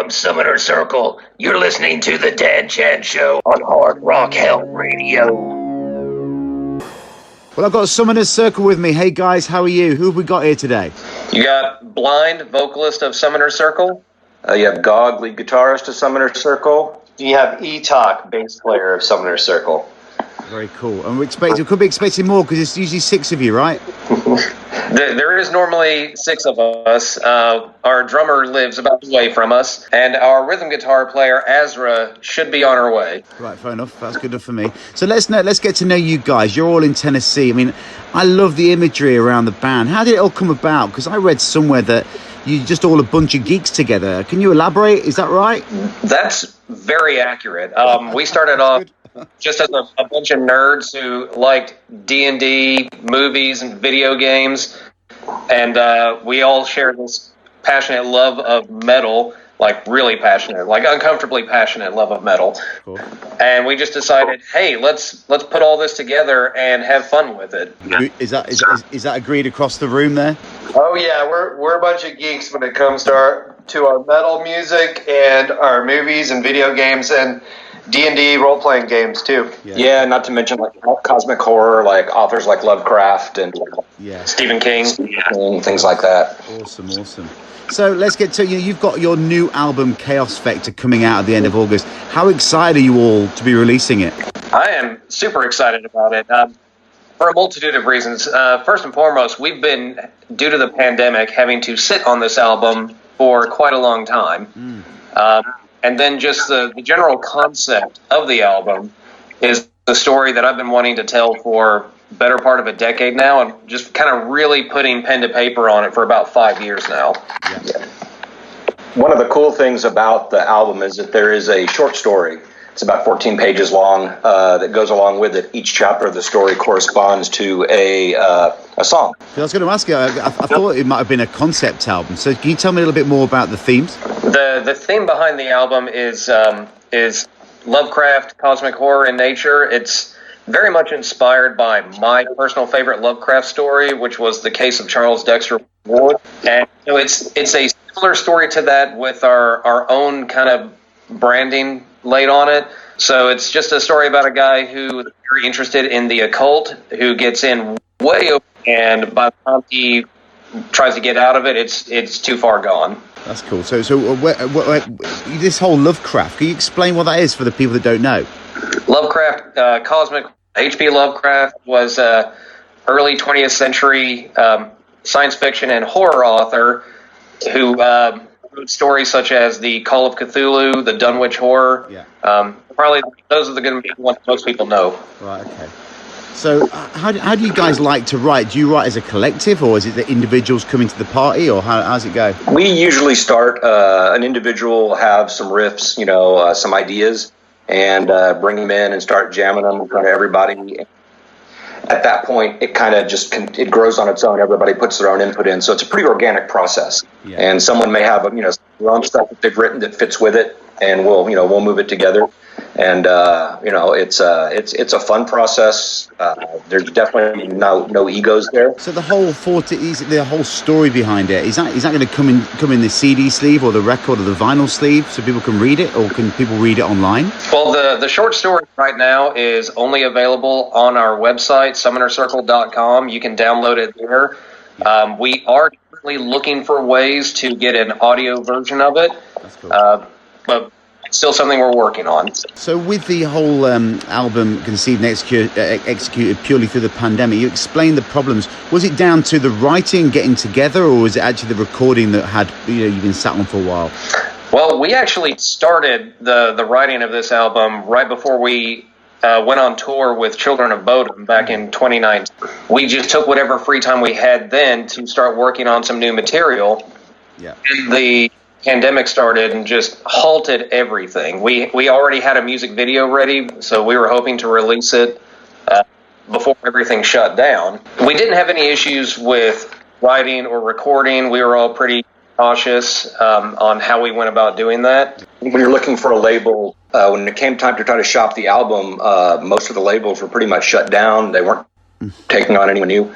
from Summoner Circle. You're listening to The Dan Chan Show on Hard Rock Hell Radio. Well, I've got Summoner Circle with me. Hey, guys, how are you? Who have we got here today? You got Blind, vocalist of Summoner Circle. You have Gog, lead guitarist of Summoner Circle. You have E-Talk, bass player of Summoner Circle. Very cool. And we could be expecting more because it's usually 6 of you, right? There is normally 6 of us. Our drummer lives about away from us, and our rhythm guitar player, Azra, should be on her way. Right, fair enough. That's good enough for me. So let's get to know you guys. You're all in Tennessee. I mean, I love the imagery around the band. How did it all come about? Because I read somewhere that you're just all a bunch of geeks together. Can you elaborate? Is that right? That's very accurate. We started off just as a bunch of nerds who liked D&D, movies, and video games. And we all shared this passionate love of metal, like really passionate, like uncomfortably passionate love of metal. Cool. And we just decided, hey, let's put all this together and have fun with it. Is that agreed across the room there? Oh yeah, we're a bunch of geeks when it comes to our metal music and our movies and video games and D&D role-playing games too. Yeah, not to mention like cosmic horror, like authors like Lovecraft and Stephen King, things like that. Awesome. So let's get to you. You've got your new album, Chaos Vector, coming out at the end of August. How excited are you all to be releasing it? I am super excited about it for a multitude of reasons. First and foremost, we've been, due to the pandemic, having to sit on this album for quite a long time. And then just the general concept of the album is the story that I've been wanting to tell for better part of a decade now, and just kind of really putting pen to paper on it for about 5 years now. Yeah. One of the cool things about the album is that there is a short story. It's about 14 pages long that goes along with it. Each chapter of the story corresponds to a song. I was going to ask you, I thought it might have been a concept album. So can you tell me a little bit more about the themes? The theme behind the album is Lovecraft, cosmic horror, and nature. It's very much inspired by my personal favorite Lovecraft story, which was the case of Charles Dexter Ward. And so it's a similar story to that with our own kind of branding laid on it. So it's just a story about a guy who is very interested in the occult, who gets in way over, and by the time he tries to get out of it, it's too far gone. That's cool. So this whole Lovecraft, can you explain what that is for the people that don't know? Lovecraft, cosmic H.P. Lovecraft was a early 20th century science fiction and horror author who wrote stories such as the Call of Cthulhu, the Dunwich Horror. Probably those are going to be the ones most people know. Right. Okay. So how do you guys like to write? Do you write as a collective, or is it that individuals coming to the party, or how's it go? We usually start, an individual will have some riffs, some ideas, and bring them in and start jamming them in front of everybody. At that point, it kind of just it grows on its own. Everybody puts their own input in, so it's a pretty organic process. Yeah. And someone may have their own stuff that they've written that fits with it, and we'll move it together. And it's a fun process. There's definitely no egos there. So the whole story behind it is that going to come in the CD sleeve or the record or the vinyl sleeve, so people can read it, or can people read it online? Well, the short story right now is only available on our website, summonercircle.com. You can download it there. We are currently looking for ways to get an audio version of it. That's cool. But it's still something we're working on. So with the whole album conceived and executed purely through the pandemic, you explained the problems. Was it down to the writing, getting together, or was it actually the recording that had you've been sat on for a while? Well, we actually started the writing of this album right before we went on tour with Children of Bodom back in 2019. We just took whatever free time we had then to start working on some new material. Yeah. And the pandemic started and just halted everything. We already had a music video ready, so we were hoping to release it before everything shut down. We didn't have any issues with writing or recording. We were all pretty cautious on how we went about doing that. When you're looking for a label, when it came time to try to shop the album, most of the labels were pretty much shut down. They weren't taking on anyone new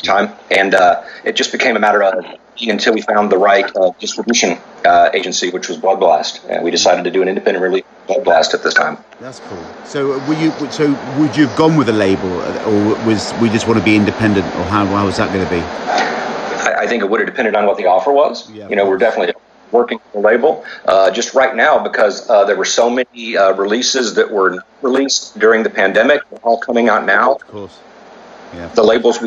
time, and it just became a matter of until we found the right distribution agency, which was Blood Blast. And we decided to do an independent release of Blood Blast at this time. That's cool. So would you have gone with a label, or was we just want to be independent, or how was that going to be? I think it would have depended on what the offer was. Yeah, we're definitely working with the label. Just right now, because there were so many releases that were released during the pandemic, all coming out now. Of course. Yeah. The labels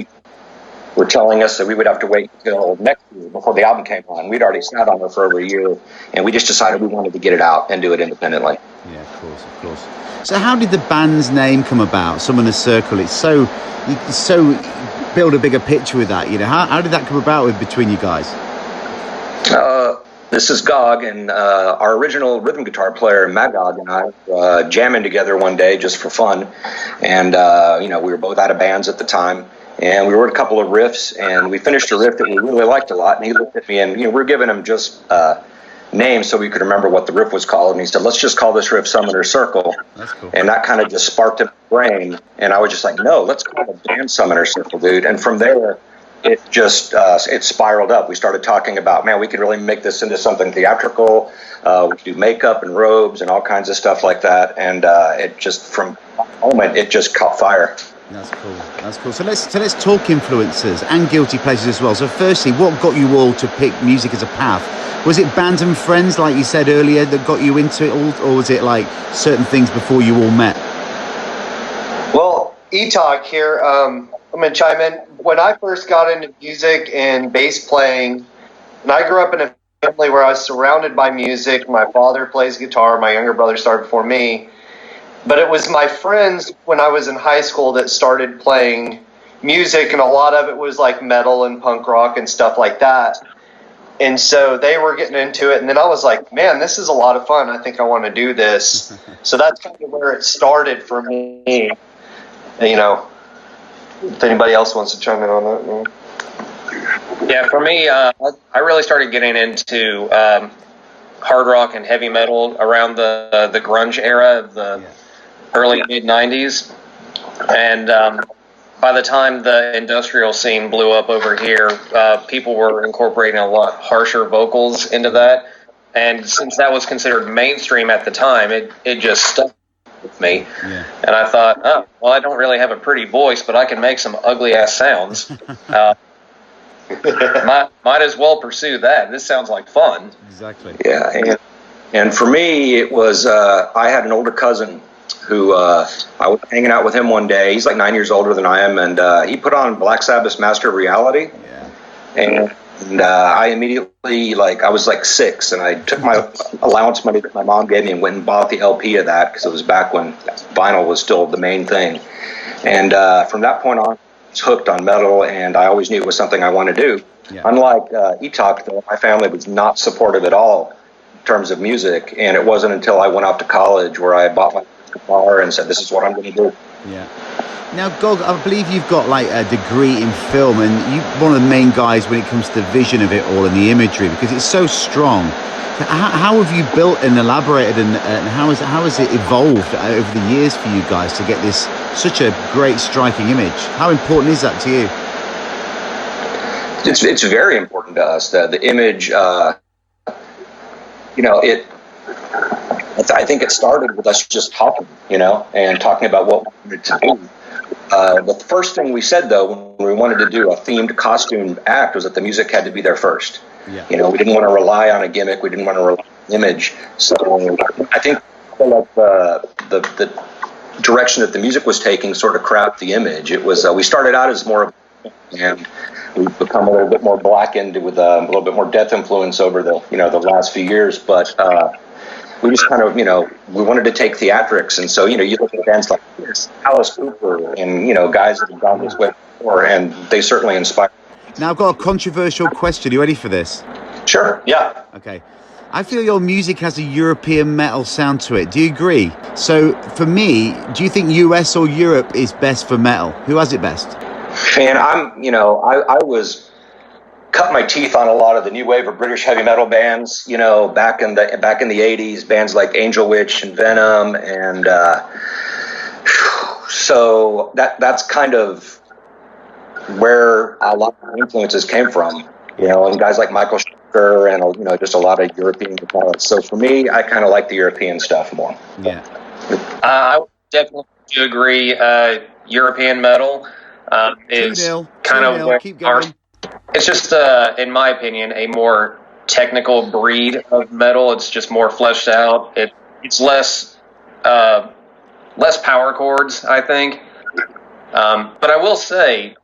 were telling us that we would have to wait until next year before the album came on. We'd already sat on it for over a year, and we just decided we wanted to get it out and do it independently. Yeah, of course. So how did the band's name come about, Summoner's Circle? It's so build a bigger picture with that, How did that come about between you guys? This is Gog, and our original rhythm guitar player, Magog, and I jamming together one day just for fun. And, we were both out of bands at the time. And we wrote a couple of riffs, and we finished a riff that we really liked a lot. And he looked at me, and we were giving him just names so we could remember what the riff was called. And he said, "Let's just call this riff Summoner's Circle." That's cool. And that kind of just sparked in my brain. And I was just like, "No, let's call the band Summoner's Circle, dude." And from there, it just it spiraled up. We started talking about, man, we could really make this into something theatrical. We could do makeup and robes and all kinds of stuff like that. And it just, from that moment, it just caught fire. That's cool. So let's talk influences and guilty pleasures as well. So firstly, what got you all to pick music as a path? Was it bands and friends, like you said earlier, that got you into it all, or was it like certain things before you all met? Well, E-Talk here. I'm going to chime in. When I first got into music and bass playing, and I grew up in a family where I was surrounded by music. My father plays guitar. My younger brother started before me. But it was my friends when I was in high school that started playing music, and a lot of it was like metal and punk rock and stuff like that. And so they were getting into it, and then I was like, man, this is a lot of fun. I think I want to do this. So that's kind of where it started for me. If anybody else wants to chime in on that. Yeah, for me, I really started getting into hard rock and heavy metal around the grunge era of the early mid-'90s. And by the time the industrial scene blew up over here, people were incorporating a lot harsher vocals into that. And since that was considered mainstream at the time, it just stuck with me. Yeah. And I thought, I don't really have a pretty voice, but I can make some ugly-ass sounds. Might as well pursue that. This sounds like fun. Exactly. Yeah, and for me, it was I had an older cousin who I was hanging out with him one day. He's like 9 years older than I am, and he put on Black Sabbath's Master of Reality. Yeah. And I immediately, I was like 6, and I took my allowance money that my mom gave me and went and bought the LP of that, because it was back when vinyl was still the main thing. And from that point on, I was hooked on metal, and I always knew it was something I wanted to do. Yeah. Unlike E-Talk, though, my family was not supportive at all in terms of music, and it wasn't until I went off to college where I bought my guitar and said, this is what I'm going to do. Yeah. Now, Gog, I believe you've got a degree in film, and you're one of the main guys when it comes to the vision of it all and the imagery, because it's so strong. How have you built and elaborated, and how has it evolved over the years for you guys to get this such a great, striking image? How important is that to you? It's very important to us. The image, I think it started with us just talking, and talking about what we wanted to do. The first thing we said, though, when we wanted to do a themed costume act, was that the music had to be there first. Yeah. We didn't want to rely on a gimmick. We didn't want to rely on an image. So I think the direction that the music was taking sort of crapped the image. It was we started out as more of a, and we've become a little bit more blackened with a little bit more death influence over the last few years. But we just kind of, we wanted to take theatrics. And so, you look at bands like this, Alice Cooper, and, guys that have gone this way before, and they certainly inspire. Now, I've got a controversial question. Are you ready for this? Sure, yeah. Okay. I feel your music has a European metal sound to it. Do you agree? So, for me, do you think US or Europe is best for metal? Who has it best? Man, I was cut my teeth on a lot of the new wave of British heavy metal bands, back in the 80s, bands like Angel Witch and Venom, and so that's kind of where a lot of influences came from. and guys like Michael Schenker and just a lot of European guitarists. So for me, I kind of like the European stuff more. Yeah. I would definitely do agree. European metal is 2-0, kind 2-0, of where keep going. it's just, in my opinion, a more technical breed of metal. It's just more fleshed out. It's less power chords, I think. But I will say,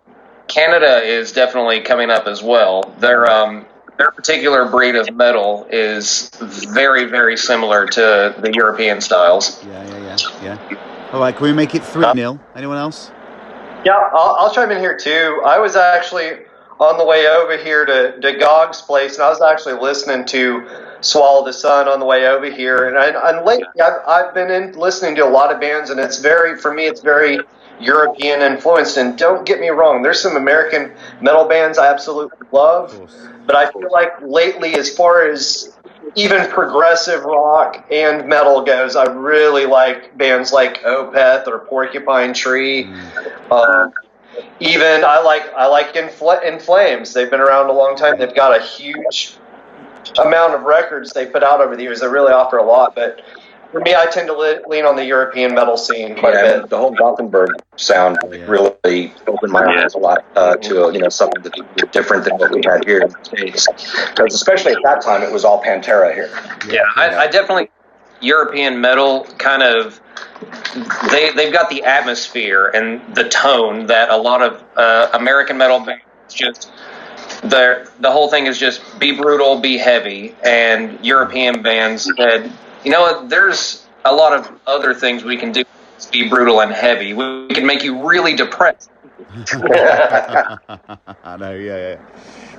Canada is definitely coming up as well. Their particular breed of metal is very, very similar to the European styles. Yeah. All right, can we make it 3-0? Anyone else? Yeah, I'll chime in here too. I was actually on the way over here to Gog's place, and I was actually listening to Swallow the Sun on the way over here. And lately, I've been listening to a lot of bands, and it's very European influenced. And don't get me wrong, there's some American metal bands I absolutely love, but I feel like lately, as far as even progressive rock and metal goes, I really like bands like Opeth or Porcupine Tree. Even I like In Flames. They've been around a long time. They've got a huge amount of records they put out over the years. They really offer a lot. But for me, I tend to lean on the European metal scene quite a bit. The whole Gothenburg sound really opened my eyes a lot to something that's different than what we had here in the States. Because especially at that time, it was all Pantera here. Yeah, I definitely European metal kind of. They've got the atmosphere and the tone that a lot of American metal bands just. The whole thing is just be brutal, be heavy, and European bands said, there's a lot of other things we can do to be brutal and heavy. We can make you really depressed. I know, yeah.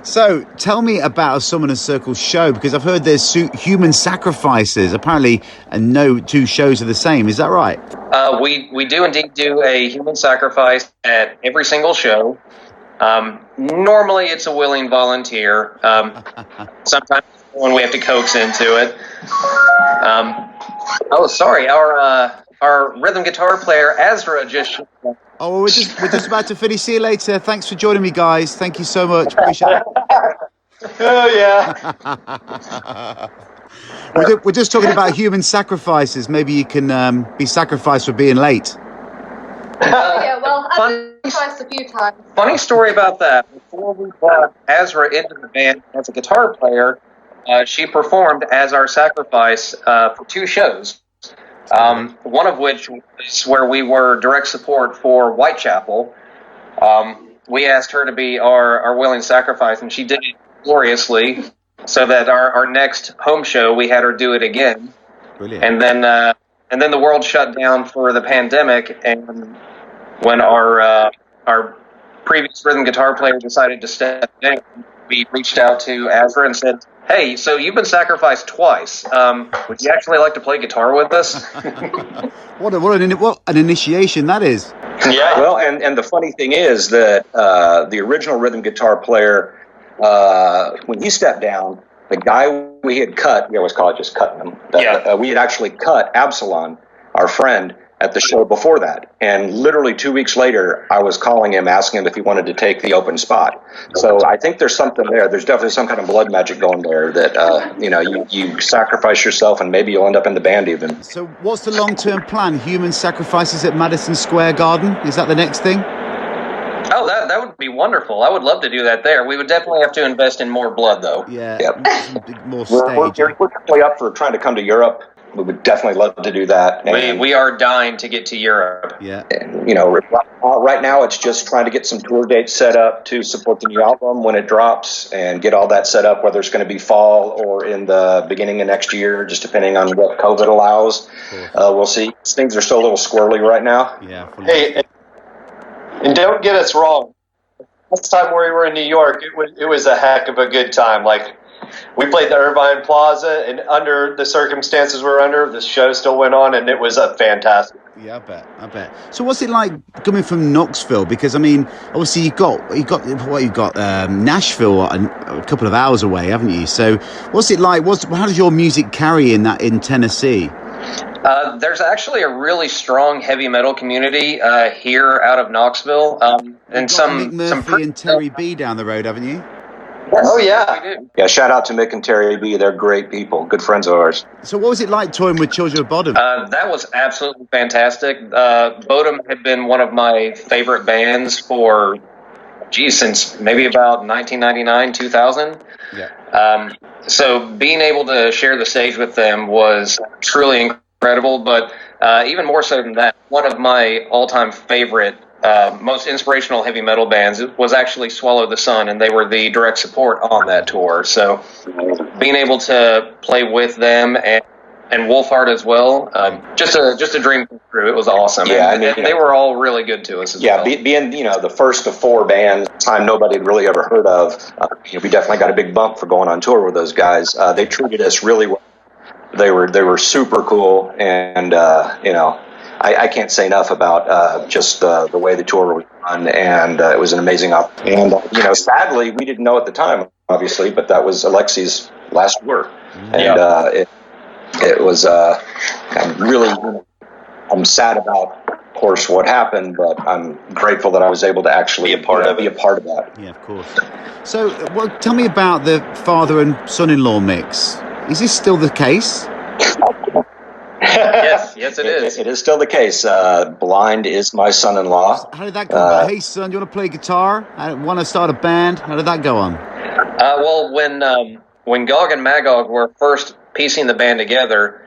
So, tell me about a Summoner Circle show, because I've heard there's human sacrifices. Apparently, no two shows are the same. Is that right? We do indeed do a human sacrifice at every single show. Normally, it's a willing volunteer. Sometimes when we have to coax into it. Sorry, our rhythm guitar player Azra just. Oh, we're just about to finish. See you later. Thanks for joining me, guys. Thank you so much. Appreciate it. Oh yeah. We're just talking about human sacrifices. Maybe you can be sacrificed for being late. Yeah, well, I've been sacrificed a few times. Funny story about that. Before we brought Azra into the band as a guitar player, she performed as our sacrifice for 2 shows. One of which was where we were direct support for Whitechapel. We asked her to be our willing sacrifice, and she did it gloriously. So that our next home show, we had her do it again. Brilliant. And then the world shut down for the pandemic, and when our previous rhythm guitar player decided to step down, we reached out to Azra and said, "Hey, so you've been sacrificed twice. Would you actually like to play guitar with us?" What an initiation that is. Yeah. Well, and the funny thing is that the original rhythm guitar player, when he stepped down, the guy we had cut, we always call it just cutting him. We had actually cut Absalon, our friend, at the show before that. And literally 2 weeks later, I was calling him, asking him if he wanted to take the open spot. So I think there's something there. There's definitely some kind of blood magic going there that, you sacrifice yourself and maybe you'll end up in the band even. So what's the long-term plan? Human sacrifices at Madison Square Garden? Is that the next thing? Oh, that would be wonderful. I would love to do that there. We would definitely have to invest in more blood, though. Yeah, Yep. more We're stage. definitely up for trying to come to Europe. We would definitely love to do that. We are dying to get to Europe. Yeah. And, right now it's just trying to get some tour dates set up to support the new album when it drops and get all that set up, whether it's going to be fall or in the beginning of next year, just depending on what COVID allows. We'll see. Things are still a little squirrely right now. Yeah. Hey, and don't get us wrong. Last time we were in New York, it was a heck of a good time. Like, we played the Irvine Plaza, and under the circumstances we were under, the show still went on, and it was a fantastic. Yeah, I bet. So what's it like coming from Knoxville? Because I mean, obviously you've got Nashville a couple of hours away, haven't you? So what's it like? How does your music carry in Tennessee? There's actually a really strong heavy metal community here out of Knoxville, and You've got Nick Murphy and Terry B down the road, haven't you? Oh, yeah. We do. Yeah, shout out to Mick and Terry B. They're great people, good friends of ours. So what was it like touring with Children of Bodom? That was absolutely fantastic. Bodom had been one of my favorite bands for, since maybe about 1999, 2000. Yeah. So being able to share the stage with them was truly incredible, but even more so than that, one of my all-time favorite, most inspirational heavy metal bands was actually Swallow the Sun, and they were the direct support on that tour. So being able to play with them and Wolfheart as well, just a dream come true. It was awesome. Yeah, and they were all really good to us as well. Yeah, being the first of 4 bands, time nobody had really ever heard of, we definitely got a big bump for going on tour with those guys. They treated us really well. They were super cool, and I can't say enough about just the way the tour was run, and it was an amazing opportunity. And sadly, we didn't know at the time, obviously, but that was Alexi's last tour, and it was. I'm sad about, of course, what happened, but I'm grateful that I was able to actually be a part of that. Yeah, of course. So, well, tell me about the father and son-in-law mix. Is this still the case? Yes, it is. It is still the case. Blind is my son-in-law. How did that go about? Hey, son, do you want to play guitar? I want to start a band. How did that go on? Well, when Gog and Magog were first piecing the band together,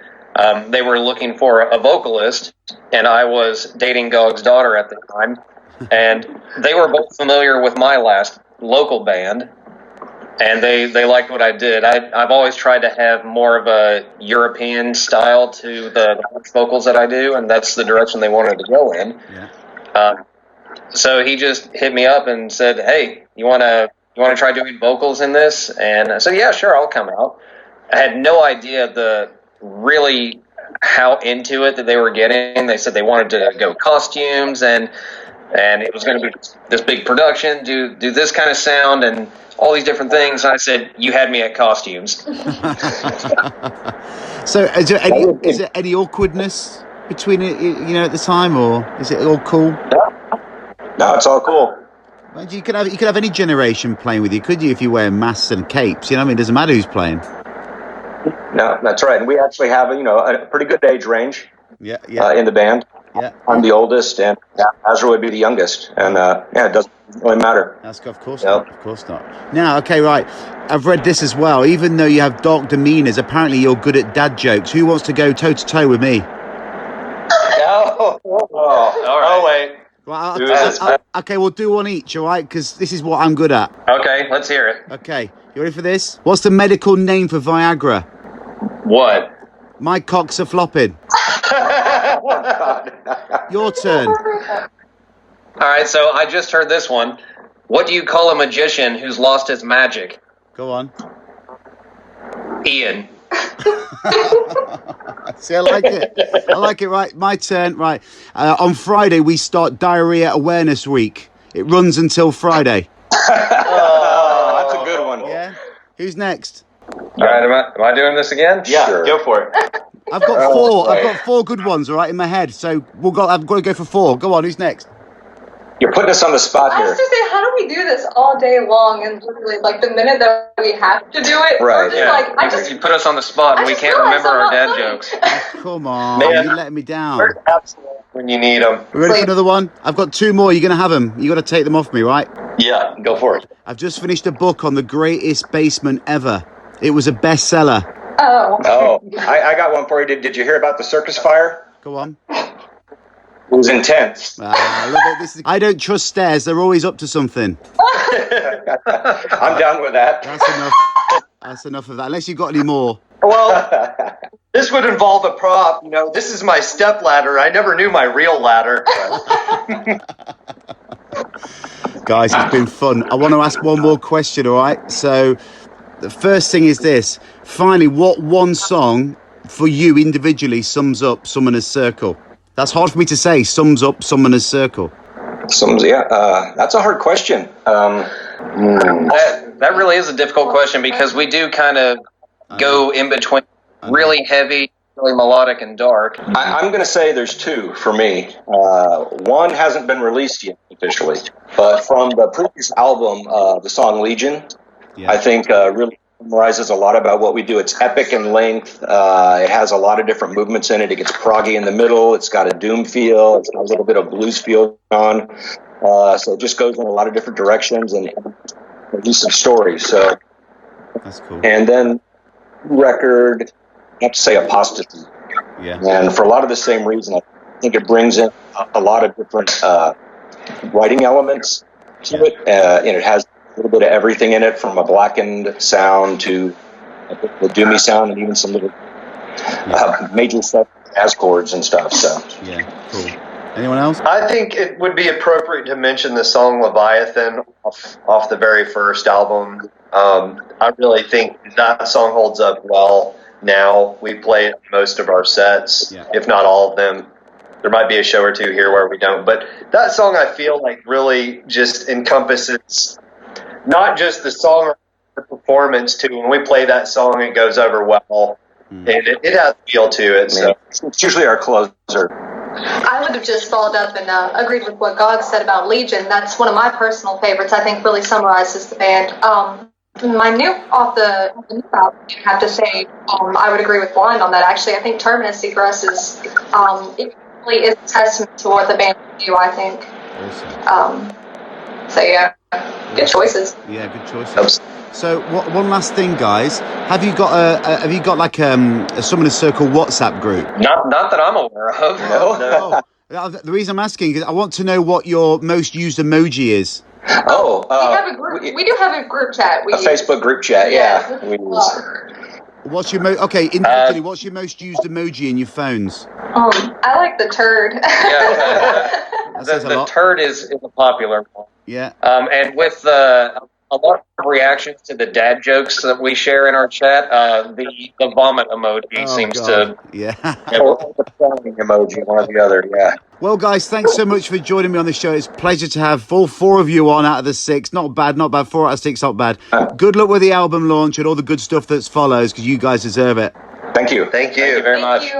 they were looking for a vocalist, and I was dating Gog's daughter at the time, and they were both familiar with my last local band, and they liked what I did. I've always tried to have more of a European style to the vocals that I do, and that's the direction they wanted to go in. Yeah. So he just hit me up and said, "Hey, you want to try doing vocals in this?" And I said, "Yeah, sure, I'll come out." I had no idea really how into it that they were getting. They said they wanted to go costumes, and it was going to be this big production, do this kind of sound and all these different things. I said, "You had me at costumes." So is there any awkwardness between it, at the time, or is it all cool? No, it's all cool. Well, you could have any generation playing with you, could you, if you wear masks and capes? It doesn't matter who's playing. No, that's right. And we actually have a pretty good age range. Yeah. In the band. Yeah. I'm the oldest, and Azra would be the youngest. And it doesn't really matter. Of course not. Of course not. Now, okay, right. I've read this as well. Even though you have dark demeanors, apparently you're good at dad jokes. Who wants to go toe to toe with me? All right. Oh, wait. Well, okay, we'll do one each, all right? Because this is what I'm good at. Okay, let's hear it. Okay, you ready for this? What's the medical name for Viagra? What? My cocks are flopping. Your turn. All right, so I just heard this one. What do you call a magician who's lost his magic? Go on. Ian. See, I like it. Right, my turn. Right, on Friday we start Diarrhea Awareness Week. It runs until Friday. Oh, that's a good one. Yeah. Who's next? All right, am I doing this again? Yeah, Sure. go for it. I've got 4. I've got 4 good ones, all right, in my head. So I've got to go for 4. Go on. Who's next? You're putting us on the spot I here. was to say, how do we do this all day long and literally, like, the minute that we have to do it, Right, we're just Yeah. like, I just You put us on the spot and we can't remember our dad jokes. Come on, Man. you're letting me down. We're absolutely when you need them. Ready for another one? I've got 2 more. You're going to have them. You got to take them off me, right? Yeah, go for it. I've just finished a book on the greatest baseman ever. It was a bestseller. Oh. I got one for you. Did you hear about the circus fire? Go on. It was intense. I love it. I don't trust stairs. They're always up to something. I'm down with that. That's enough. That's enough of that. Unless you've got any more. Well, this would involve a prop. This is my step ladder. I never knew my real ladder. Guys, it's been fun. I want to ask one more question, all right? So the first thing is this. Finally, what one song for you individually sums up Summoner's Circle? That's hard for me to say. Sums up Summoner's Circle. That's a hard question. That really is a difficult question because we do kind of go in between really heavy, really melodic, and dark. I'm going to say there's 2 for me. One hasn't been released yet officially, but from the previous album, the song Legion, I think really summarizes a lot about what we do. It's epic in length. It has a lot of different movements in it. It gets proggy in the middle. It's got a doom feel. It's got a little bit of blues feel on. So it just goes in a lot of different directions and a decent story. So that's cool. And then record, I have to say Apostasy. Yeah. And for a lot of the same reason, I think it brings in a lot of different writing elements to it. And it has a little bit of everything in it, from a blackened sound to the doomy sound, and even some little major stuff, as chords and stuff. So yeah, cool. Anyone else? I think it would be appropriate to mention the song Leviathan off the very first album. I really think that song holds up well now. We play it in most of our sets, if not all of them. There might be a show or two here where we don't. But that song, I feel like, really just encompasses not just the song or the performance, too. When we play that song, it goes over well. And it has a feel to it. So it's usually our closer. I would have just followed up and agreed with what God said about Legion. That's one of my personal favorites. I think really summarizes the band. My new off the new album, I have to say, I would agree with Blind on that. Actually, I think Terminacy for us is it really is a testament to what the band can do, I think. Awesome. So yeah, good choices. Yeah, good choices. So one last thing, guys, have you got like a Summoner Circle WhatsApp group? Not that I'm aware of. No. The reason I'm asking is I want to know what your most used emoji is. We have a group. We do have a group chat. Facebook group chat. Yeah. We use. What's your individually? What's your most used emoji in your phones? I like the turd. The turd is a popular one. Yeah. And with a lot of reactions to the dad jokes that we share in our chat, the vomit emoji seems to or the frowning emoji, one or the other. Yeah. Well, guys, thanks so much for joining me on the show. It's a pleasure to have all 4 of you on out of the 6. Not bad. 4 out of 6, not bad. Good luck with the album launch and all the good stuff that follows, because you guys deserve it. Thank you. Thank you very much.